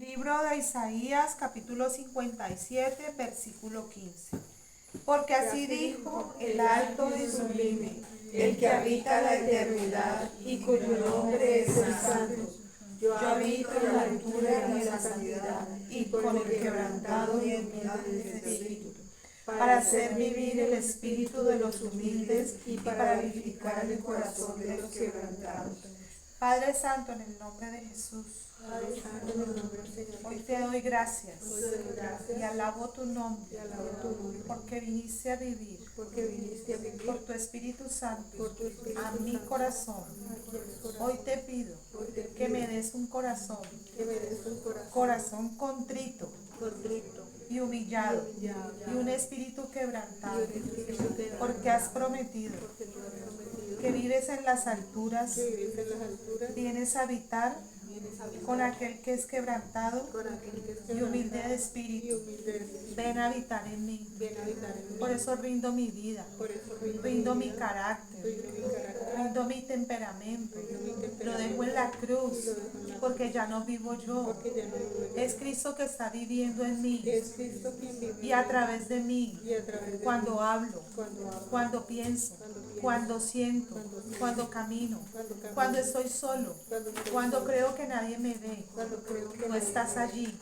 Libro de Isaías, capítulo 57, versículo 15. Porque así dijo el alto y sublime, el que habita la eternidad y cuyo nombre es el Santo. Yo habito en la altura y en la santidad y con el quebrantado y humillado de espíritu, para hacer vivir el espíritu de los humildes y para vivificar el corazón de los quebrantados. Padre Santo, en el nombre de Jesús, hoy te doy gracias y alabo tu nombre, porque viniste a vivir por tu Espíritu Santo a mi corazón. Hoy te pido que me des un corazón contrito y humillado y un espíritu quebrantado, porque has prometido que vives en las alturas, vienes a habitar con aquel que es quebrantado y humilde de espíritu. Ven a habitar en mí. Por eso rindo mi vida, rindo mi carácter, rindo mi temperamento. Lo dejo en la cruz, porque ya no vivo yo. Es Cristo que está viviendo en mí y a través de mí, cuando hablo, cuando pienso, cuando siento, cuando camino, cuando estoy solo, cuando creo que nadie me ve. Tú estás allí,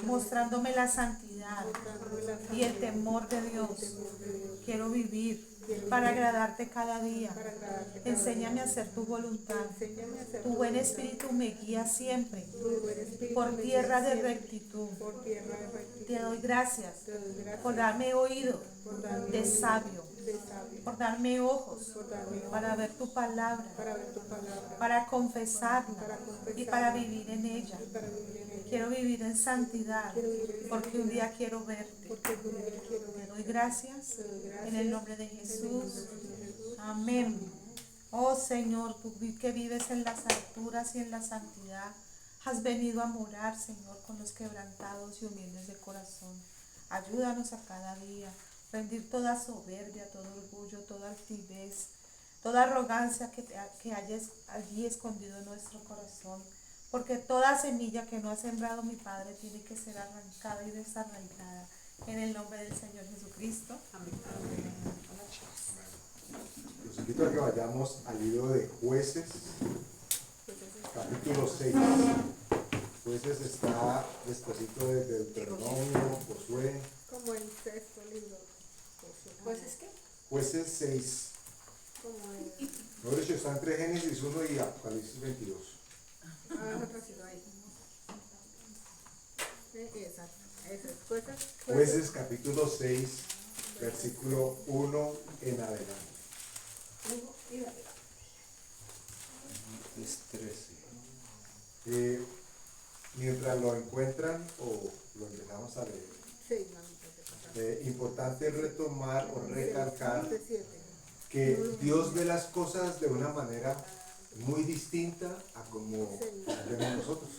mostrándome la santidad y el temor de Dios. Quiero vivir para agradarte cada día. Enséñame a hacer tu voluntad. Tu buen espíritu me guía siempre por tierra de rectitud. Te doy gracias por darme oído de sabio, por darme ojos para ver tu palabra, para confesarla y para vivir en ella. Quiero vivir en santidad, porque un día quiero verte. Te doy gracias en el nombre de Jesús. Amén. Oh Señor, tú que vives en las alturas y en la santidad, has venido a morar, Señor, con los quebrantados y humildes de corazón. Ayúdanos a cada día, rendir toda soberbia, todo orgullo, toda altivez, toda arrogancia que hayas allí escondido en nuestro corazón. Porque toda semilla que no ha sembrado mi Padre tiene que ser arrancada y desarraigada. En el nombre del Señor Jesucristo. Amén. Los invito a que vayamos al libro de Jueces, capítulo 6. Jueces está despuesito de Deuteronomio, Josué. Como el sexto libro. ¿Jueces qué? Jueces 6. Como el... No, de hecho está entre Génesis 1 y Apocalipsis 22. ahí. Exacto. Ese es Jueces capítulo 6, versículo 1 en adelante. Es 13. Mientras lo encuentran o lo empezamos a leer. Sí, Importante retomar o recalcar que Dios ve las cosas de una manera muy distinta a como vemos nosotros,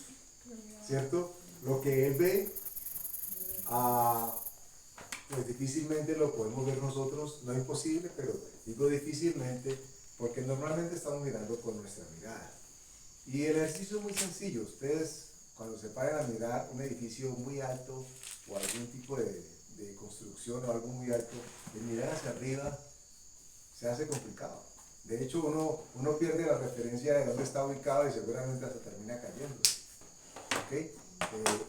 ¿cierto? Lo que Él ve, pues difícilmente lo podemos ver nosotros, no imposible, pero digo difícilmente porque normalmente estamos mirando con nuestra mirada. Y el ejercicio es muy sencillo. Ustedes cuando se paren a mirar un edificio muy alto o algún tipo de construcción o algo muy alto, el mirar hacia arriba se hace complicado. De hecho uno pierde la referencia de dónde está ubicado y seguramente hasta termina cayendo. ¿Okay?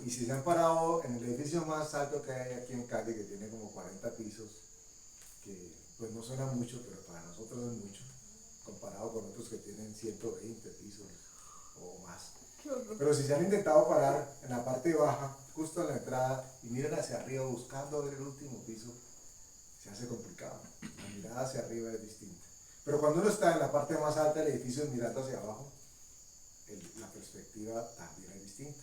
Y si se han parado en el edificio más alto que hay aquí en Cali, que tiene como 40 pisos, que pues no suena mucho, pero para nosotros es mucho, comparado con otros que tienen 120 pisos o más. Pero si se han intentado parar en la parte baja, justo en la entrada, y miran hacia arriba buscando ver el último piso, se hace complicado. La mirada hacia arriba es distinta. Pero cuando uno está en la parte más alta del edificio mirando hacia abajo, la perspectiva también es distinta.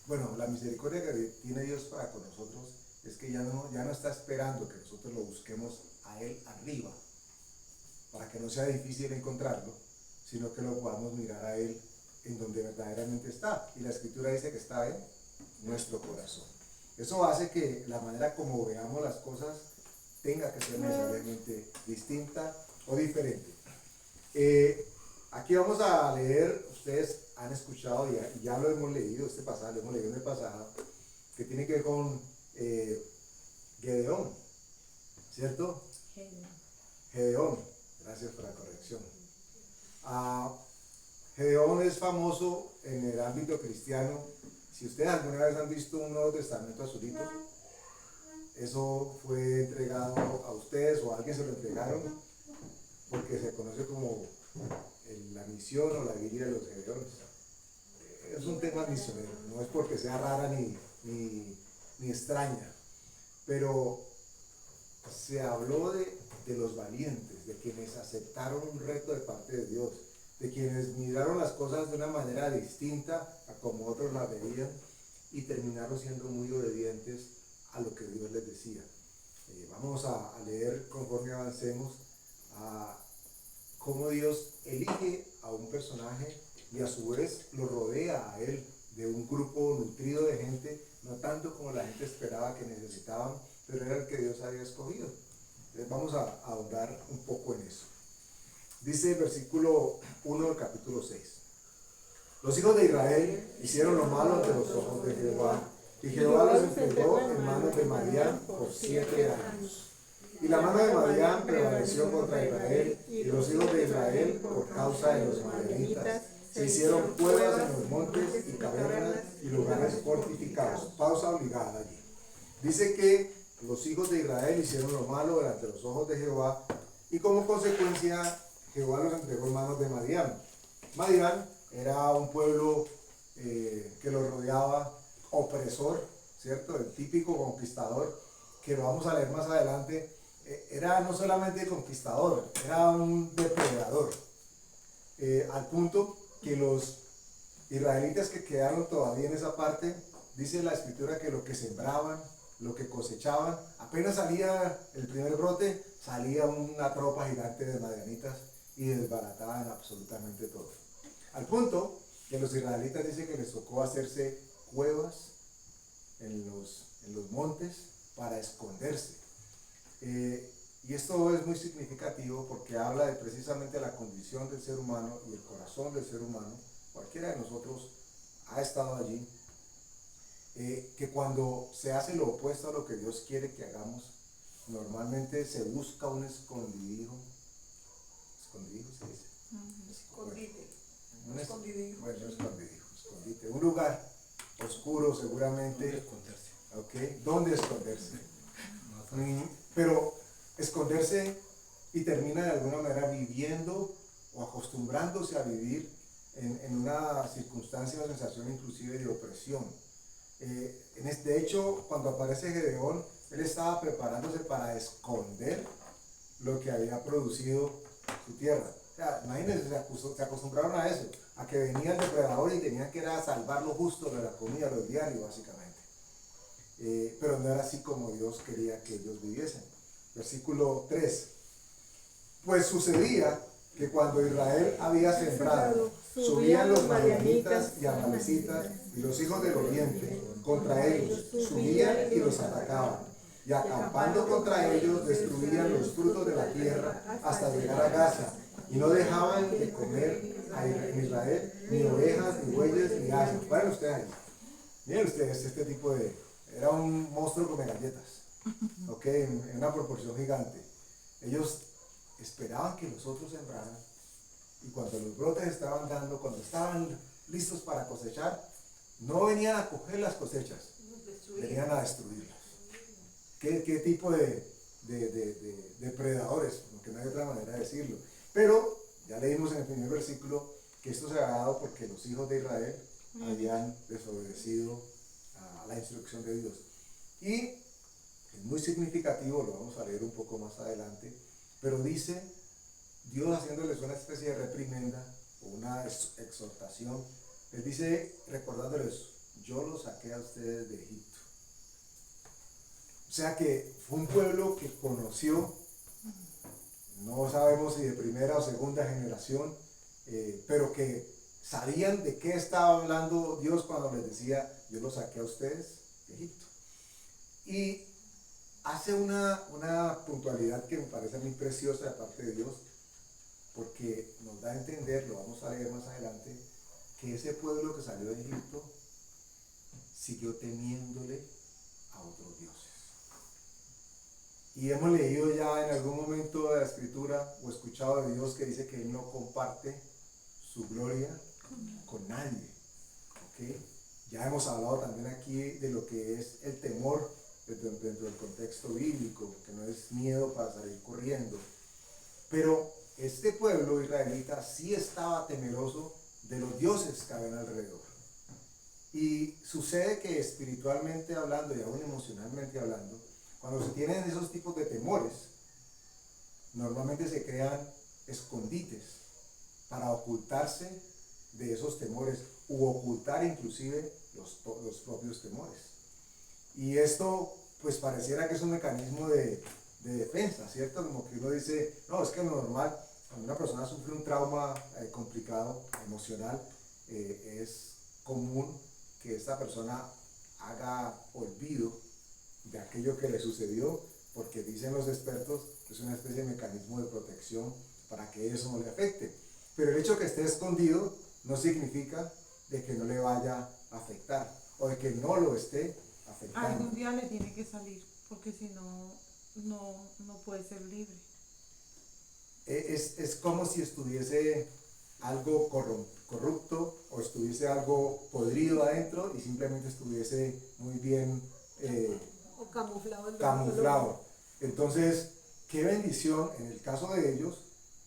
Bueno, la misericordia que tiene Dios para con nosotros es que ya no está esperando que nosotros lo busquemos a Él arriba, para que no sea difícil encontrarlo, sino que lo podamos mirar a Él en donde verdaderamente está. Y la Escritura dice que está en nuestro corazón. Eso hace que la manera como veamos las cosas tenga que ser necesariamente distinta o diferente. Aquí vamos a leer ustedes han escuchado, y ya lo hemos leído, este pasaje, lo hemos leído en el pasado, que tiene que ver con Gedeón, ¿cierto? Gedeón, gracias por la corrección. Gedeón es famoso en el ámbito cristiano. Si ustedes alguna vez han visto un Nuevo Testamento azulito, eso fue entregado a ustedes o a alguien se lo entregaron, porque se conoce como la misión o la Biblia de los Gedeones. Es un tema misionero, no es porque sea rara ni extraña, pero se habló de los valientes, de quienes aceptaron un reto de parte de Dios, de quienes miraron las cosas de una manera distinta a como otros las veían y terminaron siendo muy obedientes a lo que Dios les decía. Vamos a leer conforme avancemos a cómo Dios elige a un personaje y a su vez lo rodea a él de un grupo nutrido de gente, no tanto como la gente esperaba que necesitaban, pero era el que Dios había escogido. Entonces vamos a ahondar un poco en eso. Dice el versículo 1 del capítulo 6. Los hijos de Israel hicieron lo malo ante los ojos de Jehová, y Jehová los entregó en manos de Madián por 7 años. Y la mano de Madián prevaleció contra Israel, y los hijos de Israel, por causa de los madianitas, se hicieron cuevas en los montes y cavernas y lugares fortificados. Pausa obligada allí. Dice que los hijos de Israel hicieron lo malo delante de los ojos de Jehová, y como consecuencia Jehová los entregó en manos de Madián. Madián era un pueblo que lo rodeaba, opresor, ¿cierto? El típico conquistador, que lo vamos a leer más adelante. Era no solamente conquistador, era un depredador, al punto que los israelitas que quedaron todavía en esa parte, dice la escritura que lo que sembraban, lo que cosechaban, apenas salía el primer brote, salía una tropa gigante de madianitas y desbarataban absolutamente todo. Al punto que los israelitas dicen que les tocó hacerse cuevas en los montes para esconderse. Y esto es muy significativo porque habla de precisamente la condición del ser humano y el corazón del ser humano. Cualquiera de nosotros ha estado allí, que cuando se hace lo opuesto a lo que Dios quiere que hagamos, normalmente se busca un escondidijo. ¿Escondidijo se dice? Escondite. Un Escondidijo. Bueno, escondite. Un lugar oscuro seguramente. ¿Dónde esconderse? ¿Ok? ¿Dónde esconderse? Pero esconderse y termina de alguna manera viviendo o acostumbrándose a vivir en una circunstancia o sensación inclusive de opresión. De hecho, cuando aparece Gedeón, él estaba preparándose para esconder lo que había producido su tierra. O sea, imagínense, se acostumbraron a eso, a que venía el depredador y tenían que ir a salvar lo justo de la comida, lo diario básicamente. Pero no era así como Dios quería que ellos viviesen. Versículo 3. Pues sucedía que cuando Israel había sembrado, subían los madianitas y amalecitas y los hijos del oriente contra ellos, subían y los atacaban, y acampando contra ellos destruían los frutos de la tierra hasta llegar a Gaza, y no dejaban de comer en Israel ni ovejas, ni bueyes, ni asnos. Vayan ustedes ahí. Miren ustedes este tipo era un monstruo come galletas, ¿ok? En una proporción gigante. Ellos esperaban que los otros sembraran, y cuando los brotes estaban dando, cuando estaban listos para cosechar, no venían a coger las cosechas, venían a destruirlas. ¿Qué tipo de depredadores? Porque no hay otra manera de decirlo. Pero ya leímos en el primer versículo que esto se ha dado porque los hijos de Israel habían desobedecido a la instrucción de Dios. Y es muy significativo, lo vamos a leer un poco más adelante, pero dice Dios haciéndoles una especie de reprimenda o una exhortación. Les dice, recordándoles, yo los saqué a ustedes de Egipto. O sea que fue un pueblo que conoció, no sabemos si de primera o segunda generación, pero que sabían de qué estaba hablando Dios cuando les decía, yo los saqué a ustedes de Egipto. Y hace una puntualidad que me parece muy preciosa de parte de Dios, porque nos da a entender, lo vamos a leer más adelante, que ese pueblo que salió de Egipto siguió temiéndole a otros dioses. Y hemos leído ya en algún momento de la escritura o escuchado de Dios que dice que Él no comparte su gloria con nadie. ¿Okay? Ya hemos hablado también aquí de lo que es el temor dentro del contexto bíblico, que no es miedo para salir corriendo. Pero este pueblo israelita sí estaba temeroso de los dioses que habían alrededor. Y sucede que espiritualmente hablando y aún emocionalmente hablando, cuando se tienen esos tipos de temores, normalmente se crean escondites para ocultarse de esos temores u ocultar inclusive los propios temores. Y esto pues pareciera que es un mecanismo de defensa, ¿cierto? Como que uno dice, no, es que lo normal, cuando una persona sufre un trauma complicado, emocional, es común que esta persona haga olvido de aquello que le sucedió, porque dicen los expertos que es una especie de mecanismo de protección para que eso no le afecte. Pero el hecho de que esté escondido no significa de que no le vaya a afectar o de que no lo esté afectando. Algún día le tiene que salir, porque si no, no puede ser libre. Es como si estuviese algo corrupto o estuviese algo podrido adentro y simplemente estuviese muy bien o camuflado. camuflado. Entonces, qué bendición en el caso de ellos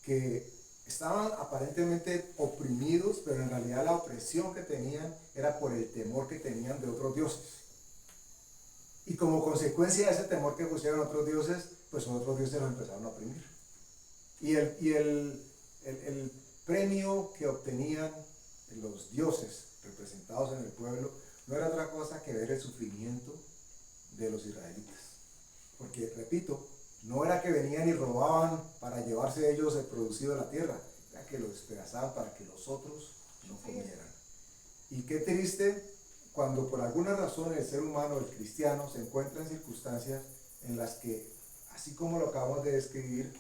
que estaban aparentemente oprimidos, pero en realidad la opresión que tenían era por el temor que tenían de otros dioses. Y como consecuencia de ese temor que pusieron otros dioses, pues otros dioses los empezaron a oprimir. Y el premio que obtenían los dioses representados en el pueblo no era otra cosa que ver el sufrimiento de los israelitas. Porque, repito, no era que venían y robaban para llevarse ellos el producido de la tierra, era que lo despedazaban para que los otros no comieran. Y qué triste cuando por alguna razón el ser humano, el cristiano, se encuentra en circunstancias en las que, así como lo acabamos de describir,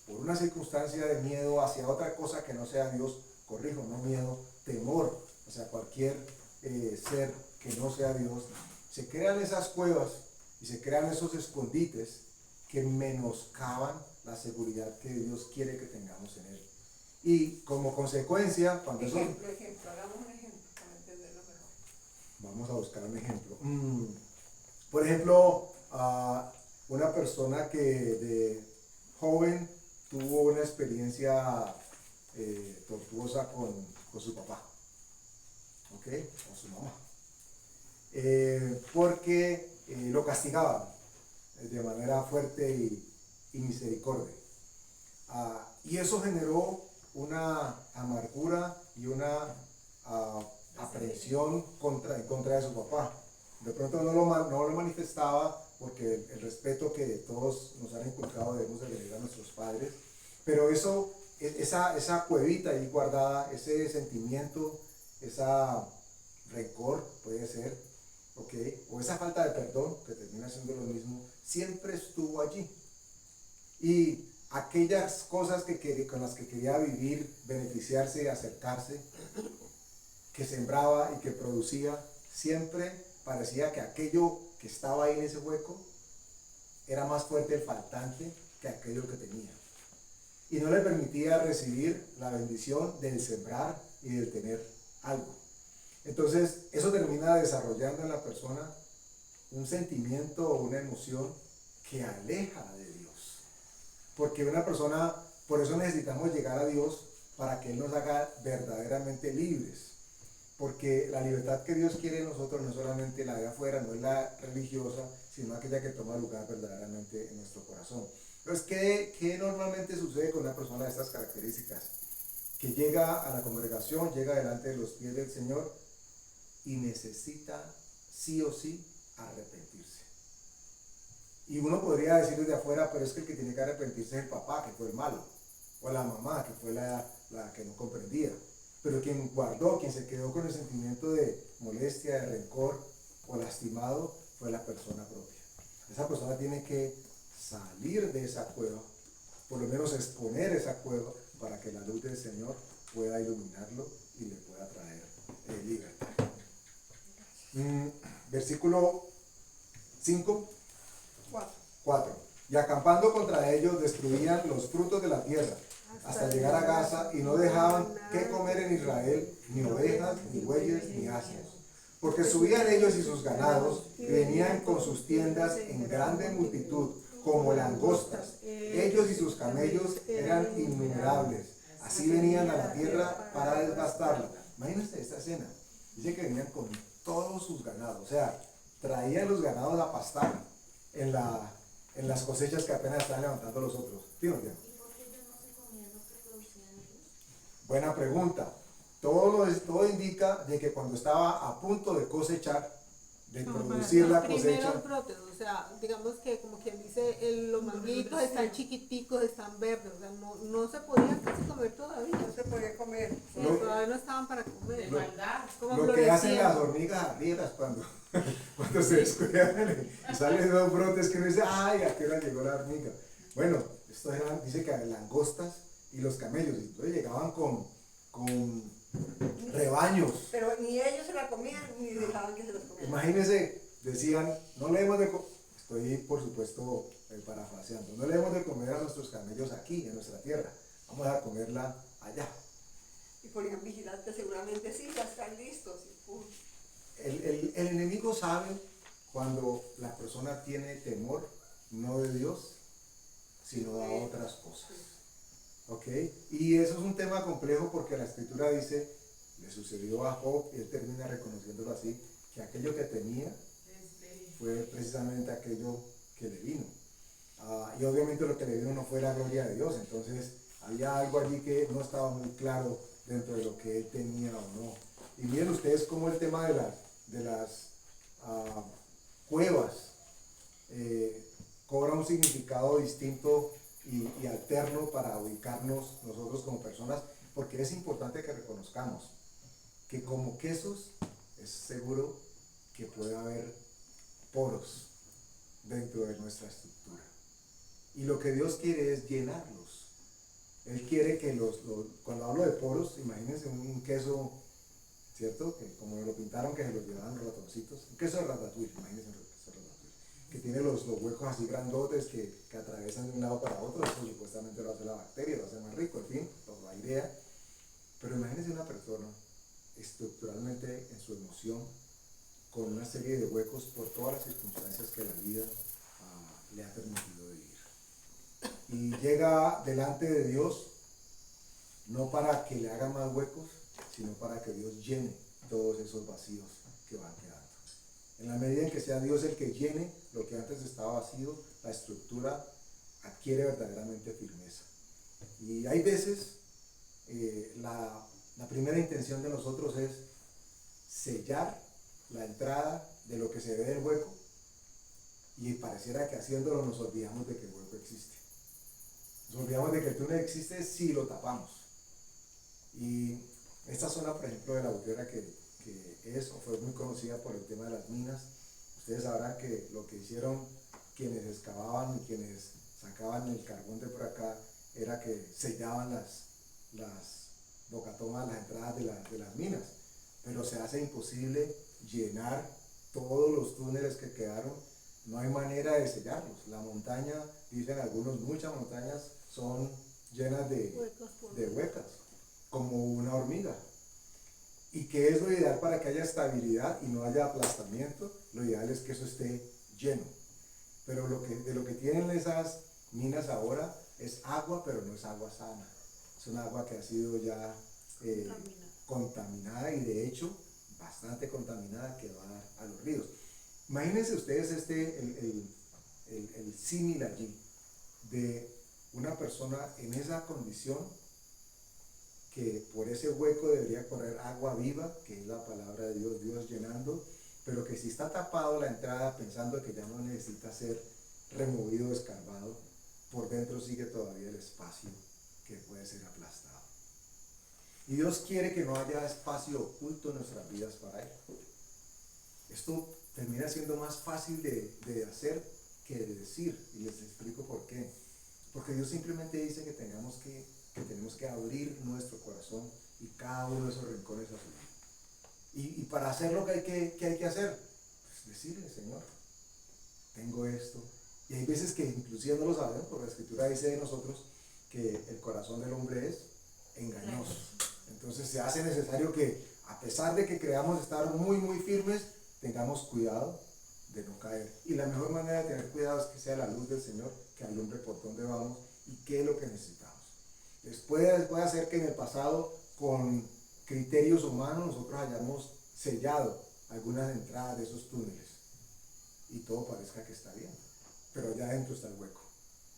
por una circunstancia de miedo hacia otra cosa que no sea Dios, corrijo, no miedo, temor, o sea, cualquier ser que no sea Dios, se crean esas cuevas y se crean esos escondites que menoscaban la seguridad que Dios quiere que tengamos en Él. Y como consecuencia, cuando Ejemplo, hagamos un ejemplo para entenderlo mejor. Vamos a buscar un ejemplo. Por ejemplo, una persona que de joven tuvo una experiencia tortuosa con su papá, ¿ok? Con su mamá. Porque lo castigaban de manera fuerte y misericordia. Y eso generó una amargura y una aprehensión en contra de su papá. De pronto no lo manifestaba porque el respeto que todos nos han inculcado debemos de tener a nuestros padres, pero eso, esa cuevita ahí guardada, ese sentimiento, esa rencor puede ser, ¿okay? O esa falta de perdón, que termina siendo lo mismo, siempre estuvo allí. Y aquellas cosas con las que quería vivir, beneficiarse, acercarse, que sembraba y que producía, siempre parecía que aquello que estaba ahí en ese hueco era más fuerte el faltante que aquello que tenía. Y no le permitía recibir la bendición del sembrar y del tener algo. Entonces, eso termina desarrollando en la persona un sentimiento o una emoción que aleja de Dios. Porque una persona, por eso necesitamos llegar a Dios para que Él nos haga verdaderamente libres. Porque la libertad que Dios quiere en nosotros no es solamente la de afuera, no es la religiosa, sino aquella que toma lugar verdaderamente en nuestro corazón. Entonces, ¿qué normalmente sucede con una persona de estas características? Que llega a la congregación, llega delante de los pies del Señor y necesita sí o sí arrepentirse. Y uno podría decir desde afuera, pero es que el que tiene que arrepentirse es el papá, que fue el malo, o la mamá, que fue la que no comprendía. Pero quien guardó, quien se quedó con el sentimiento de molestia, de rencor o lastimado, fue la persona propia. Esa persona tiene que salir de esa cueva, por lo menos exponer esa cueva para que la luz del Señor pueda iluminarlo y le pueda traer libertad. Versículo 5, 4. Y acampando contra ellos destruían los frutos de la tierra hasta llegar a Gaza, y no dejaban que comer en Israel ni ovejas, ni bueyes, ni asnos. Porque subían ellos y sus ganados, y venían con sus tiendas en grande multitud, como langostas. Ellos y sus camellos eran innumerables. Así venían a la tierra para devastarla. Imagínense esta escena. Dice que venían con todos sus ganados. O sea, traían los ganados a pastar en las cosechas que apenas están levantando los otros. ¿Sí o no? Buena pregunta. Todo indica de que cuando estaba a punto de cosechar, de producir la cosecha. Primeros brotes, o sea, digamos que como quien dice, los manguitos están chiquiticos, están verdes, o sea, no se podían casi comer todavía. No se podía comer. Sí, todavía no estaban para comer. Lo que hacen las hormigas arrieras cuando se descuidan y salen dos brotes que uno dice, ay, ¿a qué hora llegó la hormiga? Bueno, esto dice que langostas y los camellos, y entonces llegaban con rebaños. Pero ni ellos se la comían ni dejaban que se los comieran. Imagínense, decían, no le hemos de comer, estoy por supuesto parafraseando, no le hemos de comer a nuestros camellos aquí, en nuestra tierra, vamos a comerla allá. Y ponían vigilantes, seguramente sí, ya están listos. El enemigo sabe cuando la persona tiene temor, no de Dios, sino a otras cosas. ¿Ok? Y eso es un tema complejo porque la escritura dice, le sucedió a Job, y él termina reconociéndolo así, que aquello que tenía fue precisamente aquello que le vino. Y obviamente lo que le vino no fue la gloria de Dios, entonces había algo allí que no estaba muy claro dentro de lo que él tenía o no. Y miren ustedes cómo el tema de las cuevas cobra un significado distinto y alterno para ubicarnos nosotros como personas, porque es importante que reconozcamos que como quesos es seguro que puede haber poros dentro de nuestra estructura, y lo que Dios quiere es llenarlos. Él quiere que cuando hablo de poros, imagínense un queso, ¿cierto? Que como lo pintaron, que se los llevaban los ratoncitos, un queso de ratatouille, imagínense un queso de ratatouille, que tiene los huecos así grandotes que atraviesan de un lado para otro. Eso supuestamente lo hace la bacteria, lo hace más rico, en fin, la idea. Pero imagínense una persona estructuralmente en su emoción, con una serie de huecos por todas las circunstancias que la vida le ha permitido vivir. Y llega delante de Dios, no para que le haga más huecos, sino para que Dios llene todos esos vacíos que van quedando. En la medida en que sea Dios el que llene lo que antes estaba vacío, la estructura adquiere verdaderamente firmeza. Y hay veces la primera intención de nosotros es sellar la entrada de lo que se ve del hueco, y pareciera que haciéndolo nos olvidamos de que el hueco existe. Nos olvidamos de que el túnel existe si lo tapamos. Y esta zona, por ejemplo, de la Aurora, que es o fue muy conocida por el tema de las minas, ustedes sabrán que lo que hicieron quienes excavaban y quienes sacaban el carbón de por acá era que sellaban las bocatomas, las entradas de las minas, pero se hace imposible llenar todos los túneles que quedaron. No hay manera de sellarlos. La montaña, dicen algunos, muchas montañas son llenas de huecas, como una hormiga. ¿Y qué es lo ideal para que haya estabilidad y no haya aplastamiento? Lo ideal es que eso esté lleno. Pero de lo que tienen esas minas ahora es agua, pero no es agua sana. Es un agua que ha sido ya contaminada, y de hecho bastante contaminada, que va a los ríos. Imagínense ustedes el símil allí de una persona en esa condición, que por ese hueco debería correr agua viva, que es la palabra de Dios, Dios llenando, pero que si está tapado la entrada pensando que ya no necesita ser removido o escarbado, por dentro sigue todavía el espacio que puede ser aplastado. Y Dios quiere que no haya espacio oculto en nuestras vidas para Él. Esto termina siendo más fácil de hacer que de decir, y les explico por qué. Porque Dios simplemente dice que tengamos que que tenemos que abrir nuestro corazón y cada uno de esos rincones a su vida. Y para hacerlo, ¿qué hay que hacer? Pues decirle, Señor, tengo esto. Y hay veces que inclusive no lo sabemos, porque la Escritura dice de nosotros que el corazón del hombre es engañoso. Entonces se hace necesario que, a pesar de que creamos estar muy, muy firmes, tengamos cuidado de no caer. Y la mejor manera de tener cuidado es que sea la luz del Señor que alumbre por dónde vamos y qué es lo que necesitamos. Después puede hacer que en el pasado, con criterios humanos, nosotros hayamos sellado algunas entradas de esos túneles y todo parezca que está bien, pero allá adentro está el hueco.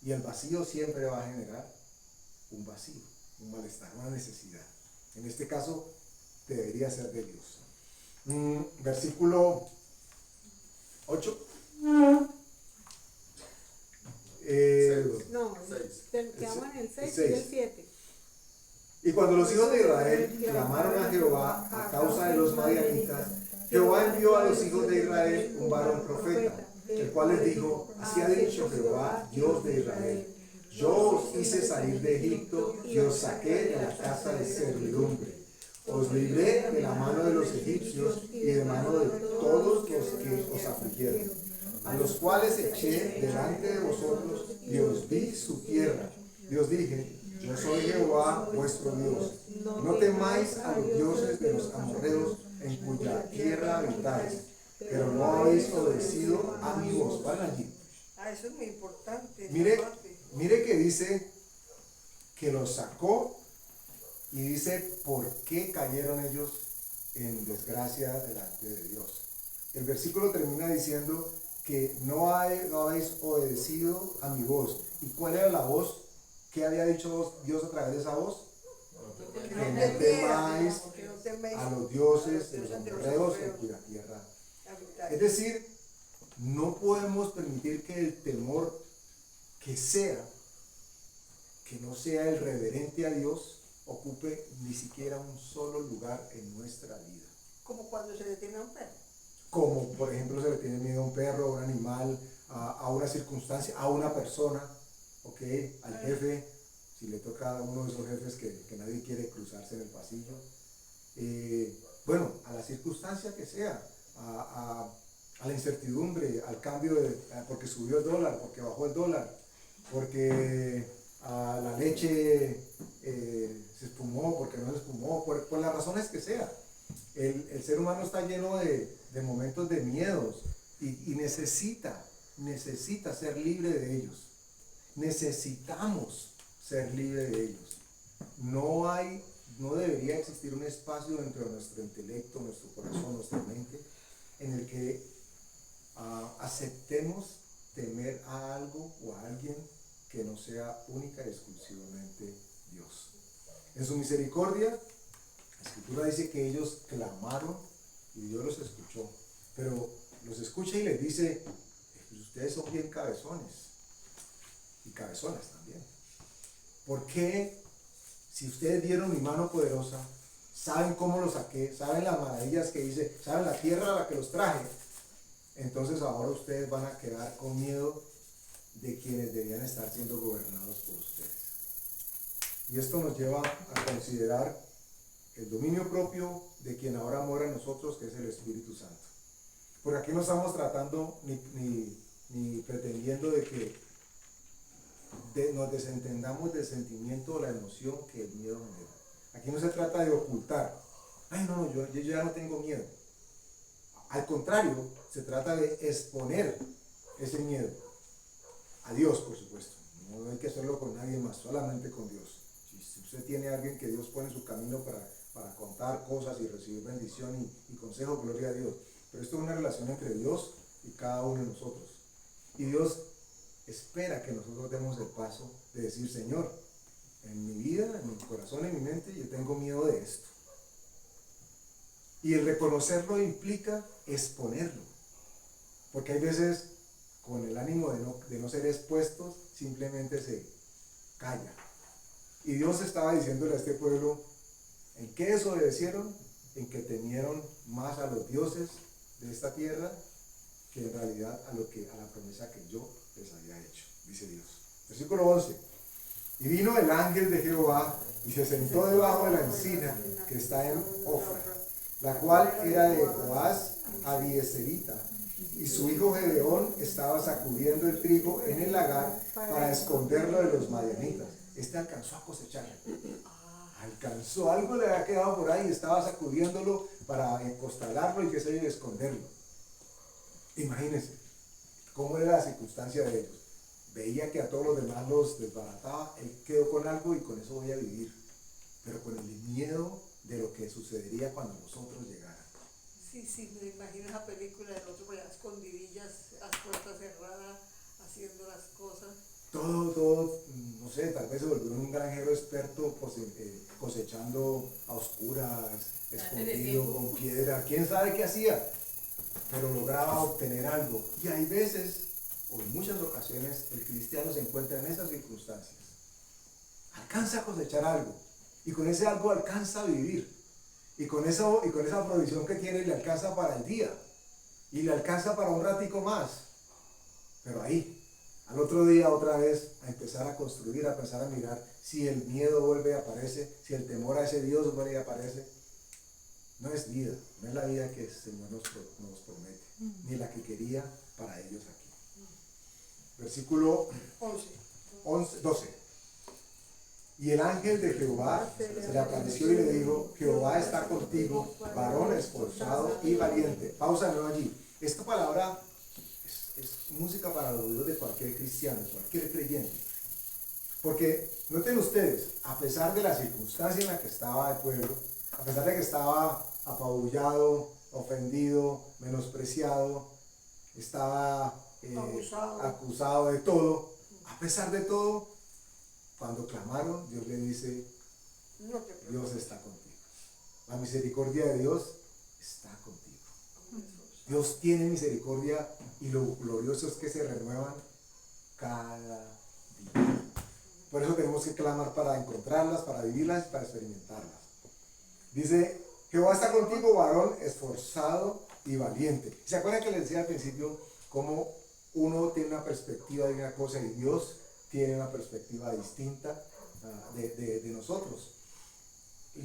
Y el vacío siempre va a generar un vacío, un malestar, una necesidad. En este caso, debería ser de Dios. Versículo 8. No, quedamos en el 6 y el 7. Y cuando los hijos de Israel clamaron a Jehová a causa de los madianitas, Jehová envió a los hijos de Israel un varón profeta, el cual les dijo: así ha dicho Jehová, Dios de Israel, yo os hice salir de Egipto y os saqué de la casa de servidumbre. Os libré de la mano de los egipcios y de mano de todos los que os afligieron, a los cuales eché delante de vosotros y os di su tierra. Y os dije: yo soy Jehová vuestro Dios. No temáis a los dioses de los amorreos en cuya tierra habitáis, pero no habéis obedecido a mi voz. Van allí. Eso es muy importante. Mire que dice que los sacó y dice por qué cayeron ellos en desgracia delante de Dios. El versículo termina diciendo que no habéis obedecido a mi voz. ¿Y cuál era la voz? ¿Qué había dicho Dios a través de esa voz? Que no temáis a los dioses de los amorreos en cuya tierra. Es decir, no podemos permitir que el temor que no sea el reverente a Dios, ocupe ni siquiera un solo lugar en nuestra vida. Como cuando se le tiene a un perro. Como por ejemplo se le tiene miedo a un perro, a un animal, a una circunstancia, a una persona, ¿okay? Al jefe, si le toca a uno de esos jefes que nadie quiere cruzarse en el pasillo. Bueno, a la circunstancia que sea, a la incertidumbre, al cambio porque subió el dólar, porque bajó el dólar, porque la leche se espumó, porque no se espumó, por las razones que sea. El ser humano está lleno de momentos de miedos y necesita ser libre de ellos. Necesitamos ser libre de ellos. No debería existir un espacio dentro de nuestro intelecto, nuestro corazón, nuestra mente, en el que aceptemos temer a algo o a alguien que no sea única y exclusivamente Dios. En su misericordia, la Escritura dice que ellos clamaron y Dios los escuchó, pero los escucha y les dice: pues ustedes son bien cabezones y cabezonas también. ¿Por qué, si ustedes vieron mi mano poderosa, saben cómo los saqué, saben las maravillas que hice, saben la tierra a la que los traje, entonces ahora ustedes van a quedar con miedo de quienes deberían estar siendo gobernados por ustedes? Y esto nos lleva a considerar el dominio propio de quien ahora mora en nosotros, que es el Espíritu Santo. Porque aquí no estamos tratando ni pretendiendo de que nos desentendamos del sentimiento o la emoción que el miedo genera. Aquí no se trata de ocultar: ay no, yo ya no tengo miedo. Al contrario, se trata de exponer ese miedo a Dios, por supuesto. No hay que hacerlo con nadie más, solamente con Dios. Si usted tiene a alguien que Dios pone en su camino para contar cosas y recibir bendición y consejo, gloria a Dios. Pero esto es una relación entre Dios y cada uno de nosotros. Y Dios espera que nosotros demos el paso de decir: Señor, en mi vida, en mi corazón, en mi mente, yo tengo miedo de esto. Y el reconocerlo implica exponerlo. Porque hay veces, con el ánimo de no ser expuestos, simplemente se calla. Y Dios estaba diciéndole a este pueblo: ¿en qué desobedecieron? En que temieron más a los dioses de esta tierra que en realidad a la promesa que yo les había hecho, dice Dios. Versículo 11. Y vino el ángel de Jehová y se sentó debajo de la encina que está en Ofra, la cual era de Joás Abieserita. Y su hijo Gedeón estaba sacudiendo el trigo en el lagar para esconderlo de los madianitas. Este alcanzó a cosechar. Alcanzó, algo le había quedado por ahí, estaba sacudiéndolo para encostalarlo y que se iba a esconderlo. Imagínense cómo era la circunstancia de ellos. Veía que a todos los demás los desbarataba, él quedó con algo y con eso voy a vivir. Pero con el miedo de lo que sucedería cuando nosotros llegáramos. Sí, me imagino esa película del otro por allá escondidillas, las puertas cerradas, haciendo las cosas. Todo, no sé, tal vez se volvió un granjero experto cosechando a oscuras, escondido, con piedra, quién sabe qué hacía, pero lograba obtener algo. Y hay veces, o en muchas ocasiones, el cristiano se encuentra en esas circunstancias. Alcanza a cosechar algo, y con ese algo alcanza a vivir. Y con esa provisión que tiene le alcanza para el día. Y le alcanza para un ratico más. Pero ahí, al otro día otra vez, a empezar a construir, a empezar a mirar si el miedo vuelve y aparece, si el temor a ese Dios vuelve y aparece. No es vida, no es la vida que el Señor nos promete, ni la que quería para ellos aquí. Versículo 12. Y el ángel de Jehová se le apareció y le dijo: Jehová está contigo, varón esforzado y valiente. Pausa no allí. Esta palabra es música para los oídos de cualquier cristiano, cualquier creyente. Porque noten ustedes, a pesar de la circunstancia en la que estaba el pueblo, a pesar de que estaba apabullado, ofendido, menospreciado, estaba acusado de todo, a pesar de todo, cuando clamaron, Dios le dice: Dios está contigo. La misericordia de Dios está contigo. Dios tiene misericordia y lo glorioso es que se renuevan cada día. Por eso tenemos que clamar para encontrarlas, para vivirlas y para experimentarlas. Dice: Jehová está contigo, varón esforzado y valiente. ¿Se acuerdan que les decía al principio cómo uno tiene una perspectiva de una cosa y Dios tiene una perspectiva distinta de nosotros?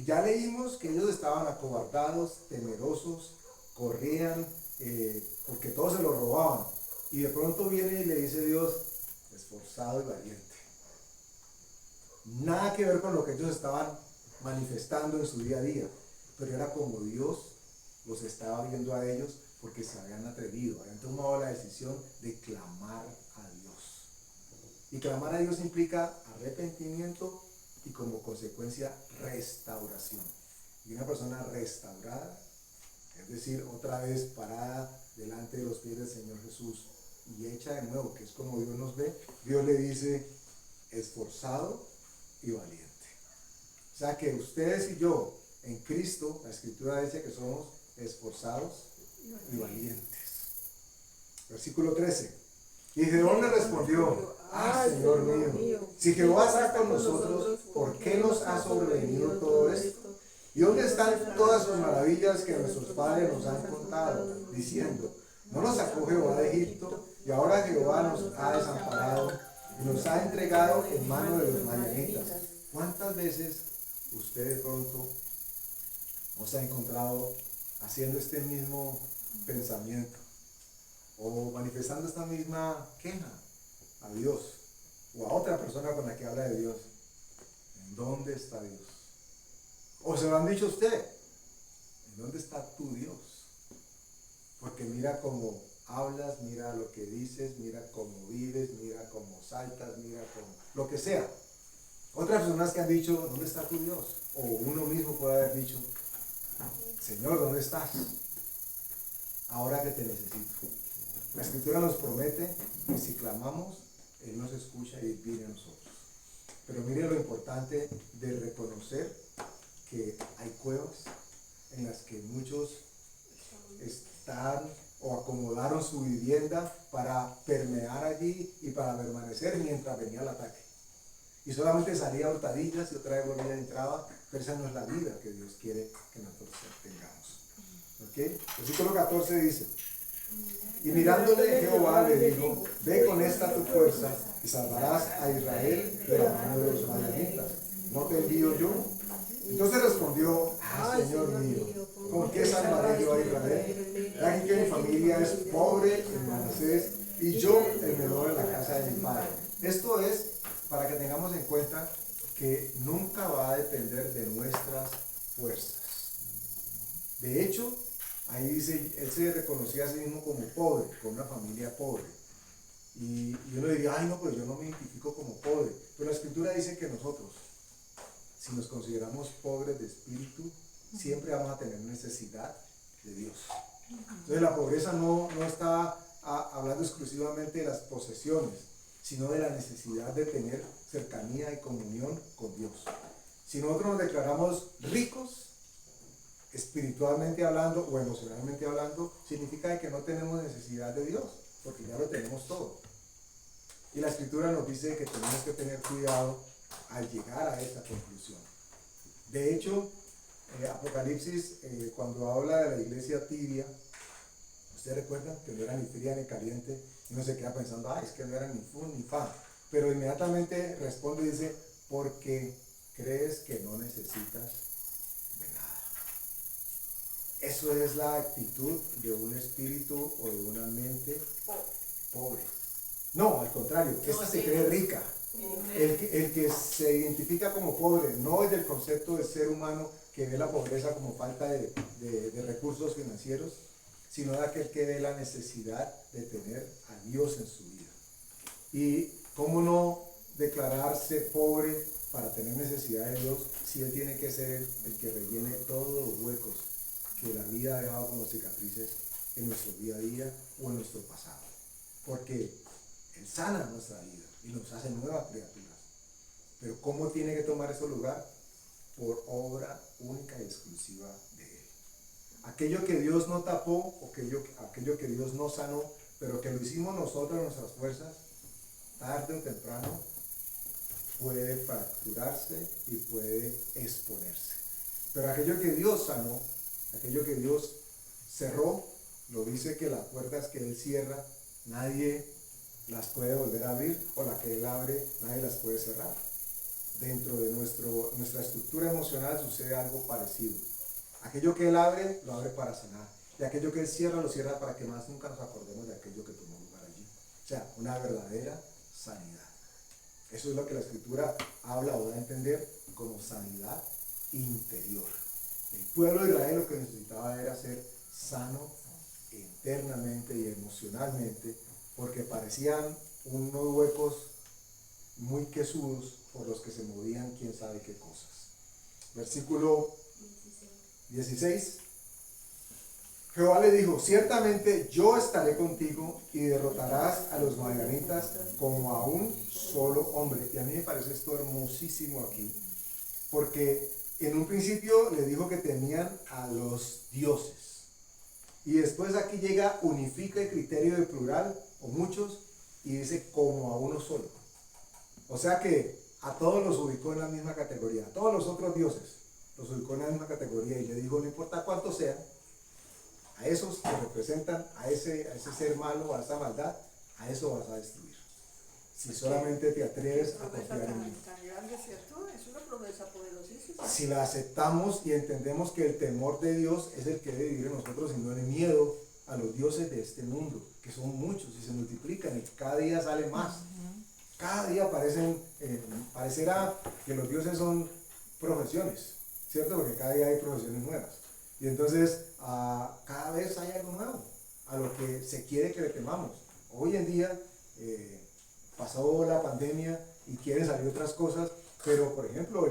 Ya leímos que ellos estaban acobardados, temerosos, corrían porque todos se lo robaban. Y de pronto viene y le dice Dios: esforzado y valiente. Nada que ver con lo que ellos estaban manifestando en su día a día, pero era como Dios los estaba viendo a ellos porque se habían atrevido, habían tomado la decisión de clamar a Dios. Y clamar a Dios implica arrepentimiento y como consecuencia restauración. Y una persona restaurada, es decir, otra vez parada delante de los pies del Señor Jesús y hecha de nuevo, que es como Dios nos ve, Dios le dice: esforzado y valiente. O sea que ustedes y yo en Cristo, la Escritura dice que somos esforzados y valientes. Versículo 13. Y Gedeón le respondió: Señor mío, si Jehová está con nosotros, ¿por qué nos ha sobrevenido todo esto? ¿Y dónde están todas sus maravillas que nuestros padres nos han contado, diciendo: no nos sacó Jehová de Egipto, y ahora Jehová nos ha desamparado y nos ha entregado en mano de los madianitas? ¿Cuántas veces usted de pronto no se ha encontrado haciendo este mismo pensamiento o manifestando esta misma queja a Dios o a otra persona con la que habla de Dios? ¿En dónde está Dios? ¿O se lo han dicho a usted? ¿En dónde está tu Dios? Porque mira cómo hablas, mira lo que dices, mira cómo vives, mira cómo saltas, mira cómo lo que sea. Otras personas que han dicho: ¿dónde está tu Dios? O uno mismo puede haber dicho: Señor, ¿dónde estás? Ahora que te necesito. La Escritura nos promete que si clamamos, Él nos escucha y viene a nosotros. Pero mire lo importante de reconocer que hay cuevas en las que muchos están o acomodaron su vivienda para permear allí y para permanecer mientras venía el ataque. Y solamente salía hurtadillas y otra vez volvía y entraba, pero esa no es la vida que Dios quiere que nosotros tengamos. ¿Ok? Versículo 14 dice: Y mirándole Jehová le dijo, ve con esta tu fuerza y salvarás a Israel de la mano de los madianitas. ¿No te envío yo? Entonces respondió, Señor mío, ¿con qué salvaré yo a Israel? Aquí que mi familia es pobre en Manasés y yo el menor en la casa de mi padre. Esto es para que tengamos en cuenta que nunca va a depender de nuestras fuerzas. De hecho, ahí dice, él se reconocía a sí mismo como pobre, con una familia pobre. Y uno diría, ay no, pues yo no me identifico como pobre. Pero la Escritura dice que nosotros, si nos consideramos pobres de espíritu, siempre vamos a tener necesidad de Dios. Entonces la pobreza no está hablando exclusivamente de las posesiones, sino de la necesidad de tener cercanía y comunión con Dios. Si nosotros nos declaramos ricos, espiritualmente hablando o emocionalmente hablando, significa que no tenemos necesidad de Dios, porque ya lo tenemos todo. Y la Escritura nos dice que tenemos que tener cuidado al llegar a esta conclusión. De hecho, Apocalipsis, cuando habla de la iglesia tibia, ustedes recuerdan que no era ni fría ni caliente, y uno se queda pensando, es que no era ni fu ni fa, pero inmediatamente responde y dice, porque crees que no necesitas de nada. Eso es la actitud de un espíritu o de una mente pobre. No, al contrario, esta se cree rica. El que se identifica como pobre no es del concepto de ser humano que ve la pobreza como falta de recursos financieros, sino de aquel que ve la necesidad de tener a Dios en su vida. Y cómo no declararse pobre para tener necesidad de Dios si Él tiene que ser el que rellene todos los huecos que la vida ha dejado como cicatrices en nuestro día a día o en nuestro pasado. Porque Él sana nuestra vida y nos hace nuevas criaturas. Pero ¿cómo tiene que tomar ese lugar? Por obra única y exclusiva de Él. Aquello que Dios no tapó o aquello que Dios no sanó, pero que lo hicimos nosotros, nuestras fuerzas, tarde o temprano, puede fracturarse y puede exponerse. Pero aquello que Dios sanó, aquello que Dios cerró, lo dice que las puertas que Él cierra, nadie las puede volver a abrir, o la que Él abre, nadie las puede cerrar. Dentro de nuestra estructura emocional sucede algo parecido. Aquello que Él abre, lo abre para sanar. Y aquello que Él cierra, lo cierra para que más nunca nos acordemos de aquello que tomó lugar allí. O sea, una verdadera sanidad. Eso es lo que la Escritura habla o da a entender como sanidad interior. El pueblo de Israel lo que necesitaba era ser sano internamente y emocionalmente, porque parecían unos huecos muy quesudos por los que se movían quién sabe qué cosas. Versículo 16. Jehová le dijo, ciertamente yo estaré contigo y derrotarás a los madianitas como a un solo hombre. Y a mí me parece esto hermosísimo aquí, porque en un principio le dijo que tenían a los dioses. Y después aquí llega, unifica el criterio de plural o muchos y dice como a uno solo. O sea que a todos los ubicó en la misma categoría, a todos los otros dioses los ubicó en la misma categoría y le dijo, no importa cuántos sean, a esos que representan a ese ser malo, a esa maldad, a eso vas a destruir. Si solamente te atreves a confiar en mí. Tan grande, ¿cierto? Es una promesa poderosísima. Si la aceptamos y entendemos que el temor de Dios es el que debe vivir en nosotros y no el miedo a los dioses de este mundo, que son muchos y se multiplican y cada día salen más. Cada día parecerá que los dioses son profesiones, ¿cierto? Porque cada día hay profesiones nuevas. Y entonces cada vez hay algo nuevo a lo que se quiere que le temamos. Hoy en día pasó la pandemia y quieren salir otras cosas, pero por ejemplo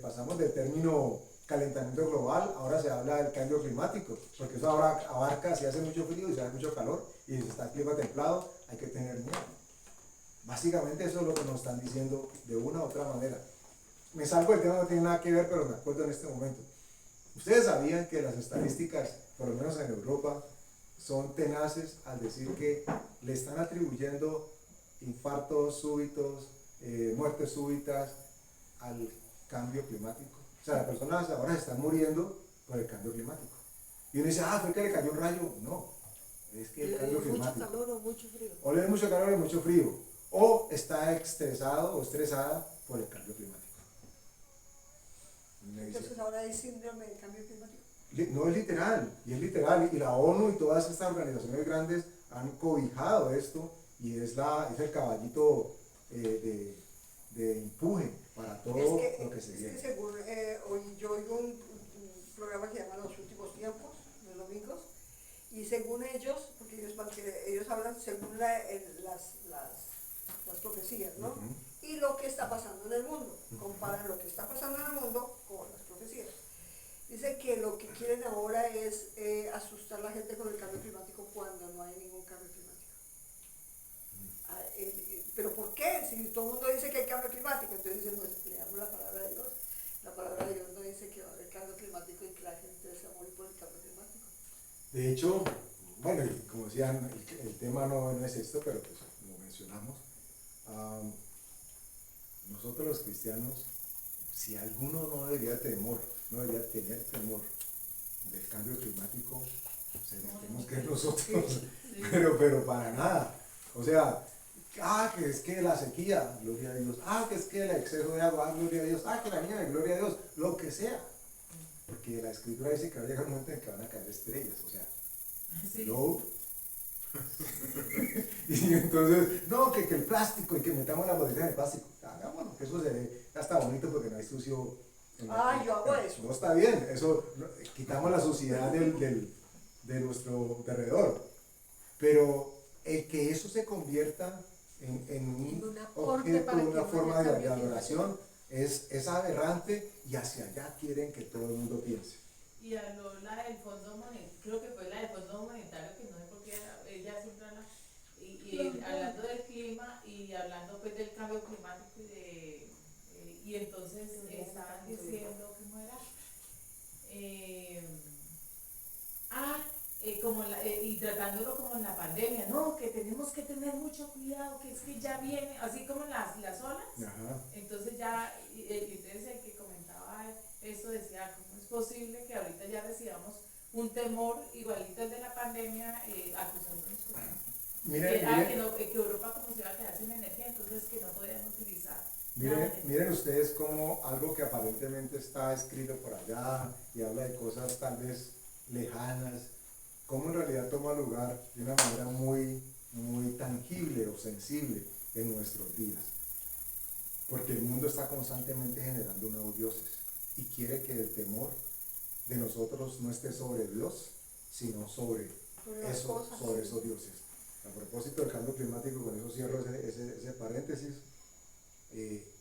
pasamos del término calentamiento global, ahora se habla del cambio climático, porque eso ahora abarca si hace mucho frío y si hace mucho calor, y si está el clima templado, hay que tener miedo. Básicamente eso es lo que nos están diciendo de una u otra manera. Me salgo del tema, no tiene nada que ver, pero me acuerdo en este momento. Ustedes sabían que las estadísticas, por lo menos en Europa, son tenaces al decir que le están atribuyendo infartos súbitos, muertes súbitas al cambio climático. O sea, las personas ahora se están muriendo por el cambio climático. Y uno dice, fue que le cayó un rayo. No, Es que el cambio mucho climático. calor o mucho frío. O le da mucho calor y mucho frío. O está estresado o estresada por el cambio climático. Y me dice, Entonces ahora hay síndrome del cambio climático. no es literal, y es literal, y la ONU y todas estas organizaciones grandes han cobijado esto, y es el caballito de empuje para todo lo que se Es viene. que según yo oigo un programa que se llama Los Últimos Tiempos, los domingos, y según ellos, porque ellos hablan según las profecías, ¿no? Ujú. Y lo que está pasando en el mundo, comparan lo que está pasando en el mundo con las profecías. Dice que lo que quieren ahora es asustar a la gente con el cambio climático cuando no hay ningún cambio climático. ¿Pero por qué? Si todo el mundo dice que hay cambio climático, entonces dicen, pues, leamos la palabra de Dios. La palabra de Dios no dice que va a haber cambio climático y que la gente se va a morir por el cambio climático. De hecho, bueno, y como decían, el tema no es esto, pero pues como mencionamos, nosotros los cristianos, si alguno no debería tener temor del cambio climático, tenemos que nosotros, pero para nada. O sea, que es que la sequía, gloria a Dios, que es que el exceso de agua, gloria a Dios, que la nieve, gloria a Dios, lo que sea. Porque la escritura dice que va a llegar un momento en que van a caer estrellas, o sea, Sí. no. Y entonces, no, que el plástico y que metamos la botella de plástico, hagámoslo, que eso se ve hasta bonito porque no hay sucio. Yo hago eso. No está bien, eso, quitamos la suciedad de nuestro alrededor. Pero el que eso se convierta en un un aporte objeto, para que una no forma haya de cambio adoración, es aberrante, y hacia allá quieren que todo el mundo piense. Y habló la del Fondo Monetario, creo que fue la del Fondo Monetario, que no sé por qué ella siempre habla, y hablando del clima y hablando pues del cambio climático y entonces estaban diciendo, ¿cómo era? Y tratándolo como en la pandemia, no, que tenemos que tener mucho cuidado, que es que ya viene, así como las olas. Ajá. Entonces ya, entonces el que comentaba esto decía, ¿cómo es posible que ahorita ya recibamos un temor igualito al de la pandemia acusándonos con eso? Que Europa como se iba a quedar sin energía, entonces que no podían utilizar. Miren ustedes cómo algo que aparentemente está escrito por allá y habla de cosas tal vez lejanas, cómo en realidad toma lugar de una manera muy, muy tangible o sensible en nuestros días. Porque el mundo está constantemente generando nuevos dioses y quiere que el temor de nosotros no esté sobre Dios, sino sobre esos dioses. A propósito del cambio climático, con eso cierro ese paréntesis,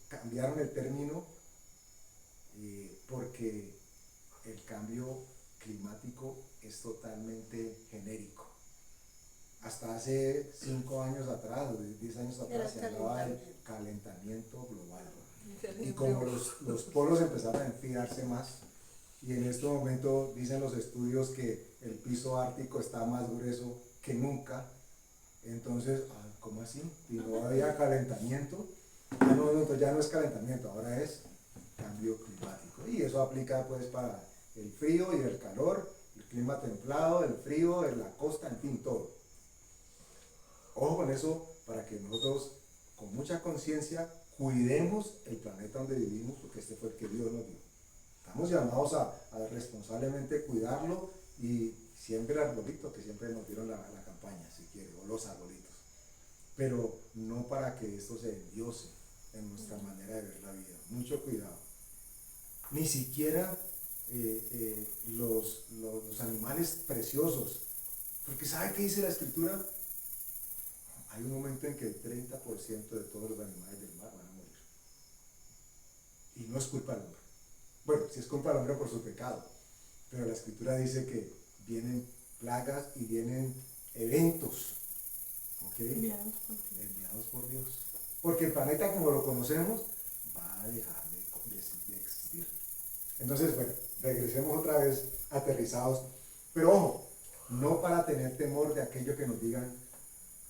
cambiaron el término porque el cambio climático es totalmente genérico. Hasta hace 5 años atrás, 10 años atrás, se hablaba del calentamiento global. Y como los polos empezaron a enfriarse más, y en este momento dicen los estudios que el piso ártico está más grueso que nunca, entonces, ¿cómo así? Y no había calentamiento, ya no es calentamiento, ahora es cambio climático. Y eso aplica pues para el frío y el calor, el clima templado, el frío, la costa, en fin, todo. Ojo con eso, para que nosotros con mucha conciencia cuidemos el planeta donde vivimos, porque este fue el que Dios nos dio. Estamos llamados a responsablemente cuidarlo, y siempre el arbolito, que siempre nos dieron la campaña, si quiere, o los arbolitos. Pero no para que esto se endiose en nuestra manera de ver la vida. Mucho cuidado. Ni siquiera los animales preciosos. Porque ¿sabe qué dice la Escritura? Hay un momento en que el 30% de todos los animales del mar van a morir. Y no es culpa del hombre. Bueno, sí es culpa del hombre por su pecado. Pero la Escritura dice que vienen plagas y vienen eventos, ¿ok? Enviados por Dios. Porque el planeta como lo conocemos va a dejar de existir. Entonces, bueno, regresemos otra vez aterrizados. Pero ojo, no para tener temor de aquello que nos digan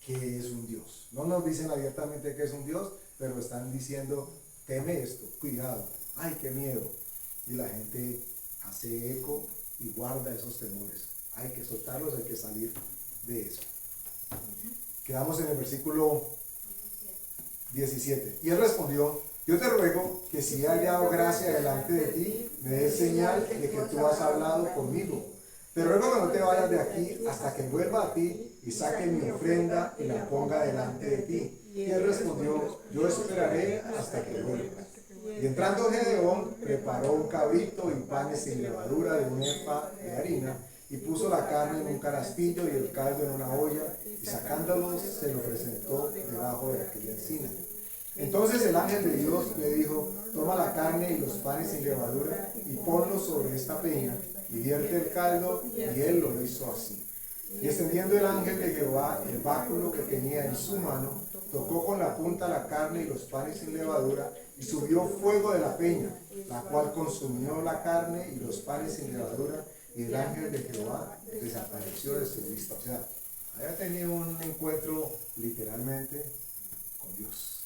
que es un Dios. No nos dicen abiertamente que es un Dios, pero están diciendo, teme esto, cuidado, ay, qué miedo. Y la gente hace eco y guarda esos temores. Hay que soltarlos, hay que salir de eso. Quedamos en el versículo 17. Y él respondió: yo te ruego que si he hallado gracia delante de ti, me des señal de que tú has hablado conmigo. Te ruego que no te vayas de aquí hasta que vuelva a ti y saque mi ofrenda y la ponga delante de ti. Y él respondió: yo esperaré hasta que vuelvas. Y entrando Gedeón, preparó un cabrito y panes sin levadura de un efa de harina, y puso la carne en un canastillo y el caldo en una olla, y sacándolos se lo presentó debajo de aquella encina. Entonces el ángel de Dios le dijo: toma la carne y los panes sin levadura y ponlos sobre esta peña, y vierte el caldo, y él lo hizo así. Y extendiendo el ángel de Jehová el báculo que tenía en su mano, tocó con la punta la carne y los panes sin levadura, y subió fuego de la peña, la cual consumió la carne y los panes sin levadura, y el ángel de Jehová desapareció de su vista. O sea, había tenido un encuentro literalmente con Dios.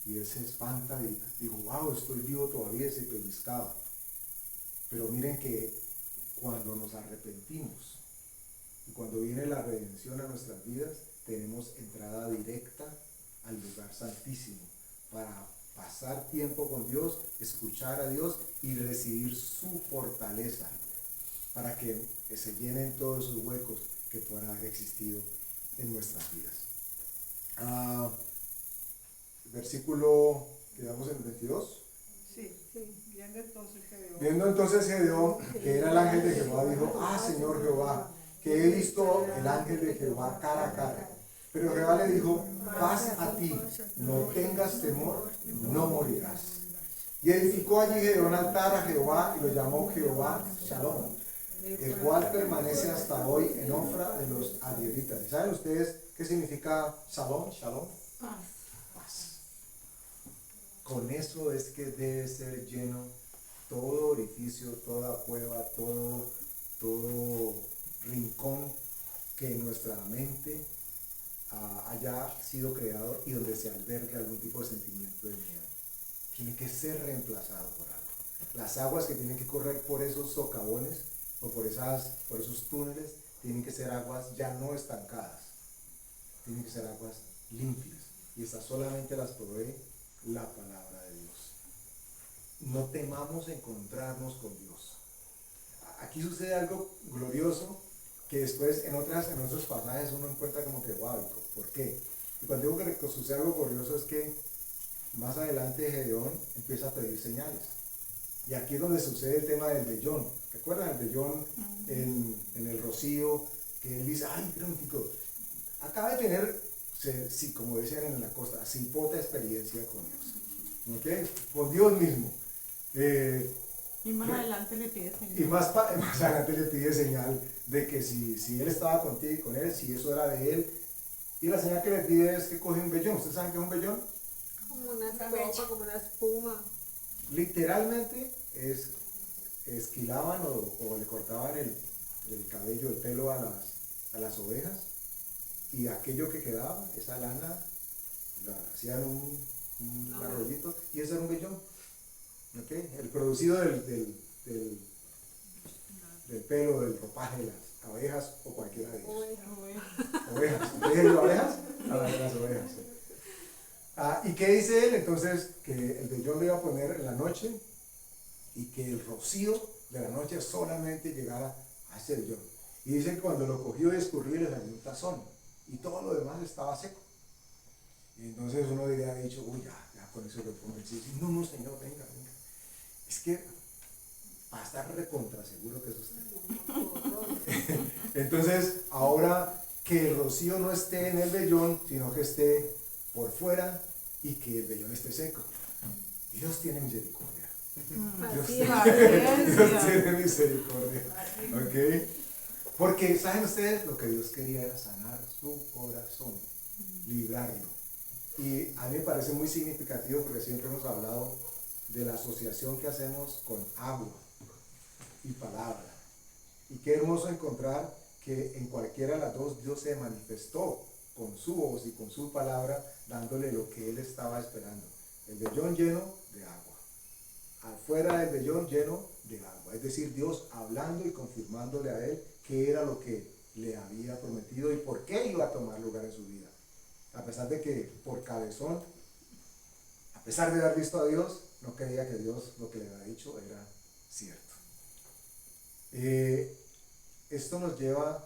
Y él se espanta y dijo: wow, estoy vivo todavía, y se pellizcaba. Pero miren que cuando nos arrepentimos y cuando viene la redención a nuestras vidas, tenemos entrada directa al lugar santísimo para pasar tiempo con Dios, escuchar a Dios y recibir su fortaleza para que se llenen todos esos huecos que puedan haber existido en nuestras vidas. Versículo, quedamos en el 22. Sí, Viendo entonces Gedeón, que era el ángel de Jehová, dijo: Señor Jehová, que he visto el ángel de Jehová cara a cara. Pero Jehová le dijo: paz a ti, no tengas temor, no morirás. Y edificó allí Gedeón altar a Jehová y lo llamó Jehová Shalom, el cual permanece hasta hoy en Ofra de los Adielitas. ¿Y saben ustedes qué significa Shalom? Shalom. Paz. Con eso es que debe ser lleno todo orificio, toda cueva, todo rincón que en nuestra mente haya sido creado y donde se albergue algún tipo de sentimiento de miedo. Tiene que ser reemplazado por algo. Las aguas que tienen que correr por esos socavones o por esos túneles tienen que ser aguas ya no estancadas, tienen que ser aguas limpias, y estas solamente las provee la palabra de Dios. No temamos encontrarnos con Dios. Aquí sucede algo glorioso que después en otros pasajes uno encuentra como que wow, ¿por qué? Y cuando digo que sucede algo glorioso es que más adelante Gedeón empieza a pedir señales. Y aquí es donde sucede el tema del vellón. ¿Recuerdan el vellón en el rocío? Que él dice: ay, preguntico, acaba de tener, sí, como decían en la costa, cipota experiencia con Dios. ¿Okay? Con Dios mismo. Y más adelante le pide señal. Y más adelante le pide señal de que si él estaba contigo y con él, si eso era de él. Y la señal que le pide es que coge un vellón. ¿Ustedes saben qué es un vellón? Como una copa, como una espuma. Literalmente esquilaban o le cortaban el cabello, el pelo a las ovejas, y aquello que quedaba, esa lana, la hacían un arroyito, y ese era un vellón. ¿Okay? El producido del pelo, del ropaje de las abejas o cualquiera de ellos. Ovejas. ¿Qué digo, abejas? Las ovejas. ¿Y qué dice él? Entonces, que el vellón le iba a poner en la noche y que el rocío de la noche solamente llegara a ese vellón. Y dice que cuando lo cogió y escurrió le salió un tazón y todo lo demás estaba seco. Y entonces uno diría dicho: uy, ya con eso lo pongo en sí. No, señor, venga. Es que para estar recontra seguro que es usted. Entonces, ahora que el rocío no esté en el vellón, sino que esté por fuera y que el vellón esté seco. Dios tiene misericordia. Dios tiene misericordia. ¿Okay? Porque, ¿saben ustedes? Lo que Dios quería era sanar su corazón, librarlo. Y a mí me parece muy significativo porque siempre hemos hablado de la asociación que hacemos con agua y palabra. Y qué hermoso encontrar que en cualquiera de las dos Dios se manifestó con su voz y con su palabra, dándole lo que él estaba esperando: el vellón lleno de agua, afuera del vellón lleno de agua, es decir, Dios hablando y confirmándole a él qué era lo que le había prometido y por qué iba a tomar lugar en su vida. A pesar de que por cabezón, a pesar de haber visto a Dios, no creía que Dios lo que le había dicho era cierto. Esto nos lleva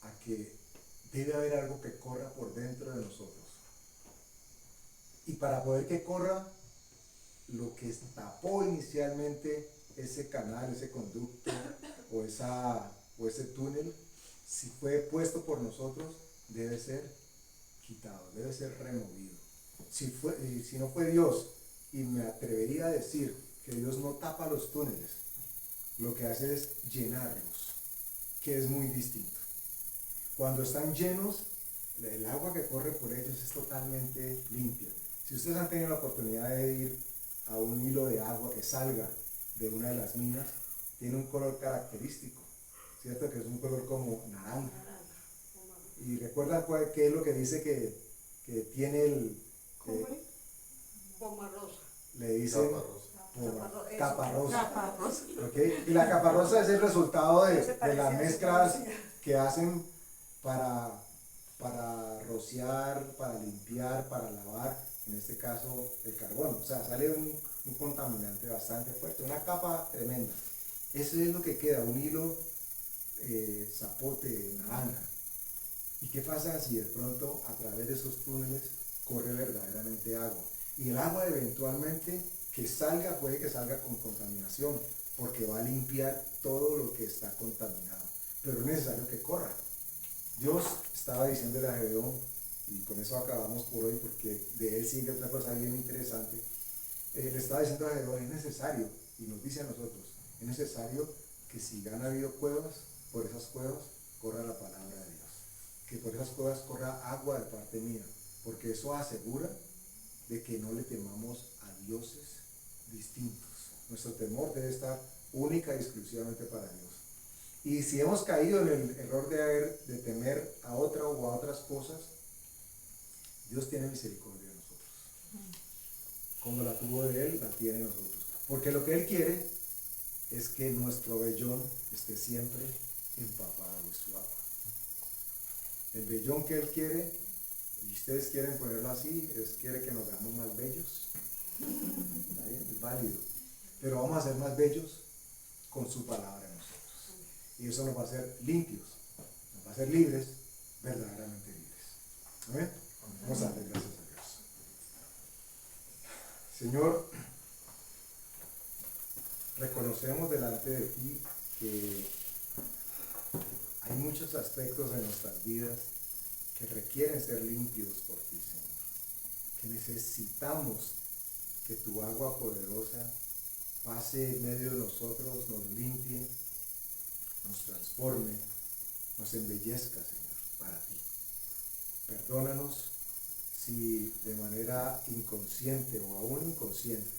a que debe haber algo que corra por dentro de nosotros. Y para poder que corra, lo que tapó inicialmente ese canal, ese conducto o ese túnel, si fue puesto por nosotros, debe ser quitado, debe ser removido. Si no fue Dios, y me atrevería a decir que Dios no tapa los túneles, lo que hace es llenarlos, que es muy distinto. Cuando están llenos, el agua que corre por ellos es totalmente limpia. Si ustedes han tenido la oportunidad de ir a un hilo de agua que salga de una de las minas, tiene un color característico, ¿cierto? Que es un color como naranja. Y recuerdan qué es lo que dice que tiene el... Pomarrosa. Le dicen caparrosa. Caparrosa. ¿Okay? Y la caparrosa es el resultado de las mezclas que hacen para rociar, para limpiar, para lavar, en este caso el carbón. O sea, sale un contaminante bastante fuerte, una capa tremenda. Eso es lo que queda, un hilo zapote, naranja. ¿Y qué pasa si de pronto a través de esos túneles corre verdaderamente agua? Y el agua eventualmente que salga, puede que salga con contaminación, porque va a limpiar todo lo que está contaminado. Pero es necesario que corra. Dios estaba diciéndole a Gedeón, y con eso acabamos por hoy, porque de él sigue otra cosa bien interesante. Le estaba diciendo a Gedeón, es necesario, y nos dice a nosotros, es necesario que si han habido cuevas, por esas cuevas corra la palabra de Dios. Que por esas cuevas corra agua de parte mía, porque eso asegura de que no le temamos a dioses distintos. Nuestro temor debe estar única y exclusivamente para Dios. Y si hemos caído en el error de temer a otra o a otras cosas, Dios tiene misericordia de nosotros. Como la tuvo de Él, la tiene de nosotros. Porque lo que Él quiere es que nuestro vellón esté siempre empapado de su agua. El vellón que Él quiere, y ustedes quieren ponerlo así, quiere que nos hagamos más bellos. ¿Está bien? Es válido. Pero vamos a ser más bellos con su palabra en nosotros. Y eso nos va a hacer limpios, nos va a hacer libres, verdaderamente libres. ¿Amén? Vamos a darle gracias a Dios. Señor, reconocemos delante de ti que hay muchos aspectos de nuestras vidas que requieren ser limpios por ti, Señor. Que necesitamos que tu agua poderosa pase en medio de nosotros, nos limpie, nos transforme, nos embellezca, Señor, para ti. Perdónanos si de manera inconsciente o aún inconsciente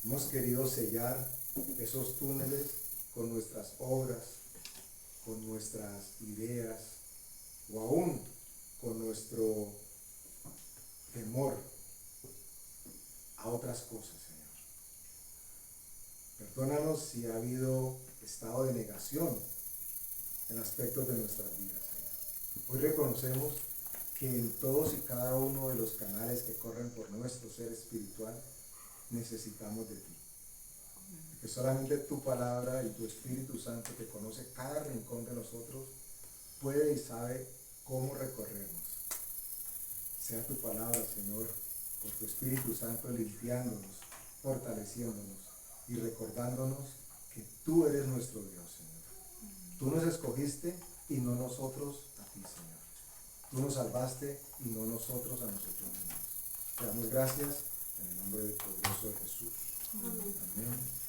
hemos querido sellar esos túneles con nuestras obras, con nuestras ideas o aún con nuestro temor a otras cosas, Señor. Perdónanos si ha habido estado de negación en aspectos de nuestras vidas, Señor. Hoy reconocemos que en todos y cada uno de los canales que corren por nuestro ser espiritual necesitamos de ti. Que solamente tu palabra y tu Espíritu Santo, que conoce cada rincón de nosotros, puede y sabe cómo recorrernos. Sea tu palabra, Señor, por tu Espíritu Santo limpiándonos, fortaleciéndonos y recordándonos que tú eres nuestro Dios, Señor. Tú nos escogiste y no nosotros a ti, Señor. Tú nos salvaste y no nosotros a nosotros mismos. Te damos gracias en el nombre del poderoso de Jesús. Amén. Amén.